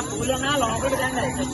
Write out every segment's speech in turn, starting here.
పూలన్నా లోపలికి రండి.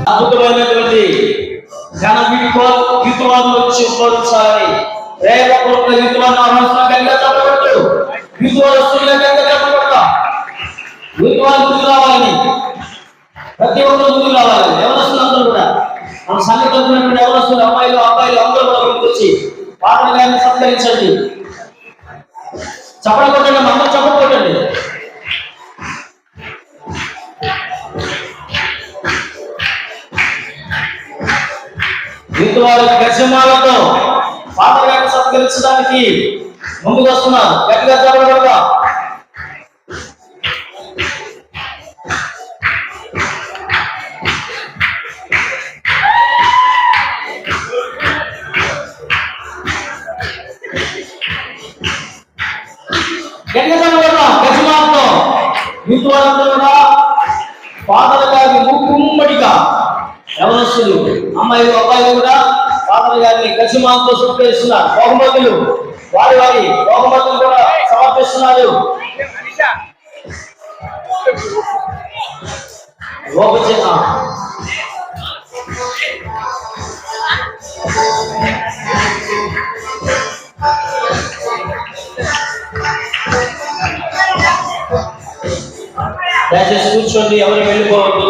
అద్భుతమైనటువంటి ఘన గీతవాదులు వచ్చి ఉపయోగించాలని ప్రేమపూర్వక గీతవాన్ని ఆహ్వానిస్తున్న గంగా చెప్పబట్టు గీతవాదు వస్తున్న గంగా చెప్పబడతా గీతవాదు ముందుకు రావాలని ప్రతి ఒక్కరు ముందుకు రావాలని ఎవరొస్తున్న అందరూ కూడా మన సంగతి ఎవరొస్తున్న అమ్మాయిలు అబ్బాయిలు అందరూ కూడా ముందుకు వచ్చి పాటలు గారిని సత్కరించండి. చప్పట్లు కొట్టండి, అందరూ చప్పట్లు కొట్టండి. వారి గజమాలతో పాటలు గారిని సత్కరించడానికి ముందుకు వస్తున్నారు. గట్టిగా చప్పట్లు. గజమాలతో యూత్ వాళ్ళందరూ కూడా పాటలు గారిని ముక్కుమ్మడిగా ఎవరొస్తులు అమ్మాయిలు అబ్బాయిలు కూడా పాటలు గారిని గజమాలతో సత్కరిస్తున్నారు. బహుమతులు వారి బహుమతులు కూడా సమర్పిస్తున్నారు. దయచేసి కూర్చోండి, ఎవరు వెళ్ళిపోవద్దు.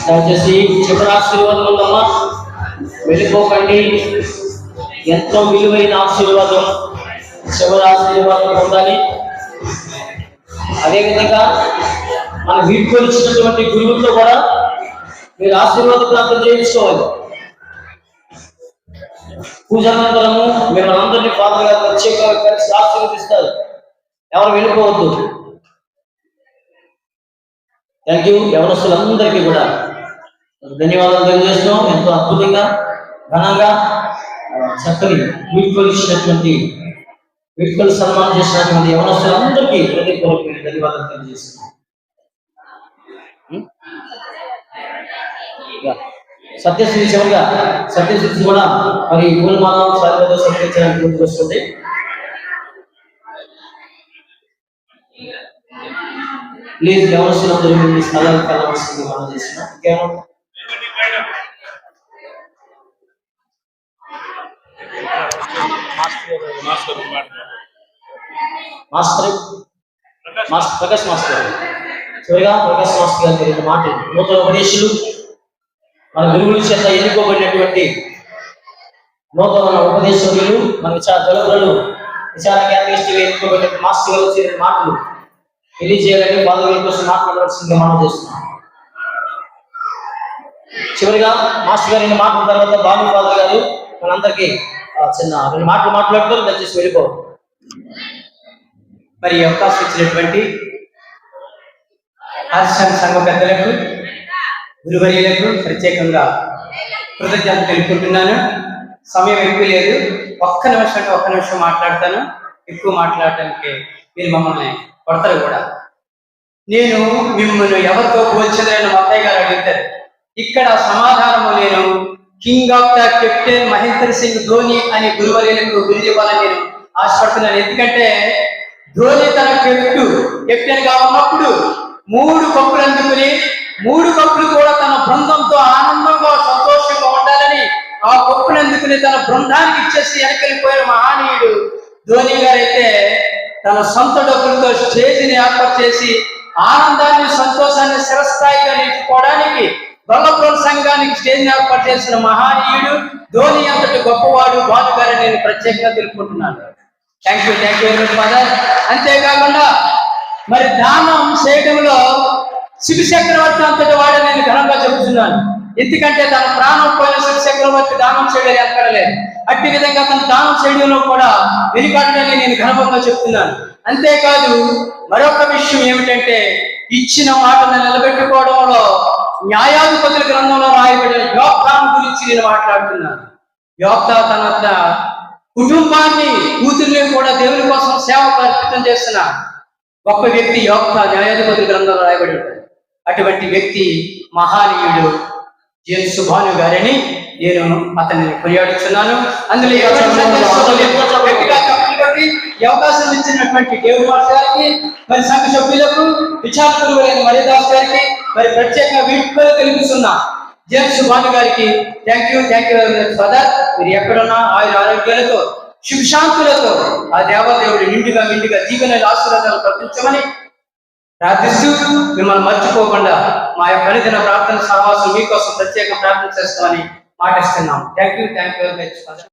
దయచేసి చివరి ఆశీర్వాదం ఉందమ్మా, వెళ్ళిపోకండి. ఎంతో విలువైన ఆశీర్వాదం, చివరి ఆశీర్వాదం పొందాలి. అదేవిధంగా మన వీడ్కొలిచ్చినటువంటి గురువులతో కూడా మీరు ఆశీర్వాద ప్రార్థన చేయించుకోవాలి. పూజానంతరము మిమ్మల్ని అందరినీ ఫాదర్ గారు ప్రత్యేకంగా కలిసి ఆశీర్వదిస్తారు. ఎవరు వెళ్ళిపోవద్దు. Thank you. ఎవరస్తులందరికీ కూడా ధన్యవాదాలు తెలియజేస్తున్నాం. ఎంతో అద్భుతంగా ఘనంగా చక్కని వీడ్కొలిచ్చినటువంటి వీడ్కొలి సన్మానం చేసినటువంటి ఎవరస్తులందరికీ హృదయపూర్వక ధన్యవాదాలు తెలియజేస్తున్నాం. సత్యశ్రీ చివరిగా సత్యశ్రీ కూడా మరి పూలమాల సాధ్యత సత్కరించడానికి ముందుకు వస్తుంది. ప్లీజ్ ఎవరస్తులందరూ మీ స్థలాలకు వెళ్ళవలసింది మనం చేస్తున్నాం. ఇంకేమో ప్రకాష్ మాస్టర్ గారు చివరిగా ప్రకాష్ మాస్టర్ గారు రెండు మాటలు నూతన ఉపదేశులు మన గురువుల చేత ఎన్నుకోబడినటువంటి నూతన ఉపదేశకులు మన జలగురులు విచార కేంద్రీయ ఎన్నుకోబడిన మాస్టర్ గారు వచ్చే మాటలు తెలియజేయాలని పదవుల కోసం మాట్లాడవలసిందిగా మనం చేస్తున్నాం. చివరిగా మాస్టర్ గారు మాట్లాడిన తర్వాత బాబు ఫాదర్ గారు మనందరికీ చిన్న రెండు మాటలు మాట్లాడుతారు. దయచేసి వెళ్ళిపో. మరి అవకాశం ఇచ్చినటువంటి ఆదిశాంతి సంఘ పెద్దలకు గురువర్యులకు ప్రత్యేకంగా కృతజ్ఞతలు తెలుపుకుంటున్నాను. సమయం ఎక్కువ లేదు, ఒక్క నిమిషం మాట్లాడతాను. ఎక్కువ మాట్లాడటానికి మీరు మమ్మల్ని కొడతారు కూడా. నేను మిమ్మల్ని ఎవరితో పోల్చదని మత్తయ్య గారు అడుగుతారు. ఇక్కడ సమాధానము నేను king of the captain Mahendra Singh Dhoni అని గురువర్యులకు గురి ఇవ్వాలని నేను ఆశపడుతున్నాను. ఎందుకంటే ధోని తన కెప్టెన్ గా ఉన్నప్పుడు 3 కప్పులు అందుకుని 3 కప్పులు కూడా తన బృందంతో ఆనందంగా సంతోషంగా ఉండాలని ఆ కప్పులు అందుకుని తన బృందానికి ఇచ్చేసి వెనకెళ్ళిపోయిన మహానీయుడు ధోని గారైతే తన సొంత డబ్బులతో స్టేజిని ఏర్పాటు చేసి ఆనందాన్ని సంతోషాన్ని శిరస్థాయిగా నిలుపుకోవడానికి గొల్లపురం సంఘానికి స్టేజ్ ఏర్పాటు చేసిన మహానీయుడు ధోని అంతటి గొప్పవాడు బాలు గారిని నేను ప్రత్యేకంగా తెలుపుకుంటున్నాను. Thank you very much father. అంతేకాకుండా మరి దానం చేయడంలో శివ చక్రవర్తి అంతటి వాడే నేను ఘనంగా చెబుతున్నాను. ఎందుకంటే తన ప్రాణం పోయిన శివ చక్రవర్తి దానం చేయడం ఎక్కడ లేదు. అట్టి విధంగా తన దానం చేయడంలో కూడా వెనుకాడని నేను ఘనంగా చెప్తున్నాను. అంతేకాదు మరొక విషయం ఏమిటంటే ఇచ్చిన మాటను నిలబెట్టుకోవడంలో న్యాయాధిపతుల గ్రంథంలో రాయబడిన యోక్తాను గురించి నేను మాట్లాడుతున్నాను. యోక్తా తన కుటుంబాన్ని కూతుర్ని కూడా దేవుని కోసం సేవకు అర్పితం చేస్తున్న గొప్ప వ్యక్తి యోక్తా న్యాయాధిపతుల గ్రంథంలో రాయబడి ఉంటాడు. అటువంటి వ్యక్తి మహానీయుడు జేమ్స్ భాను గారిని నేను అతన్ని కొనియాడుచున్నాను. అందులో ఈ అవకాశం ఇచ్చినటువంటి దేవుడి మాస్టర్ గారికి, మరి సంఘ సభ్యులకు, విచారకులు మరియదాస్ గారికి, మరి ప్రత్యేకంగా వీడ్కోలు తెలుపుతున్నా జేమ్స్ భాను గారికి థ్యాంక్ యూ ఫాదర్. మీరు ఎక్కడున్నా ఆయన ఆరోగ్యాలతో శుభశాంతులతో ఆ దేవదేవుడు నిండుగా జీవన ఆశీర్వాదాలు కల్పించమని ప్రార్థిస్తూ మిమ్మల్ని మర్చిపోకుండా మా యొక్క అనుదిన ప్రార్థన సహవాసం మీకోసం ప్రత్యేక ప్రార్థన చేస్తామని మాటిస్తున్నాం. Thank you very much father.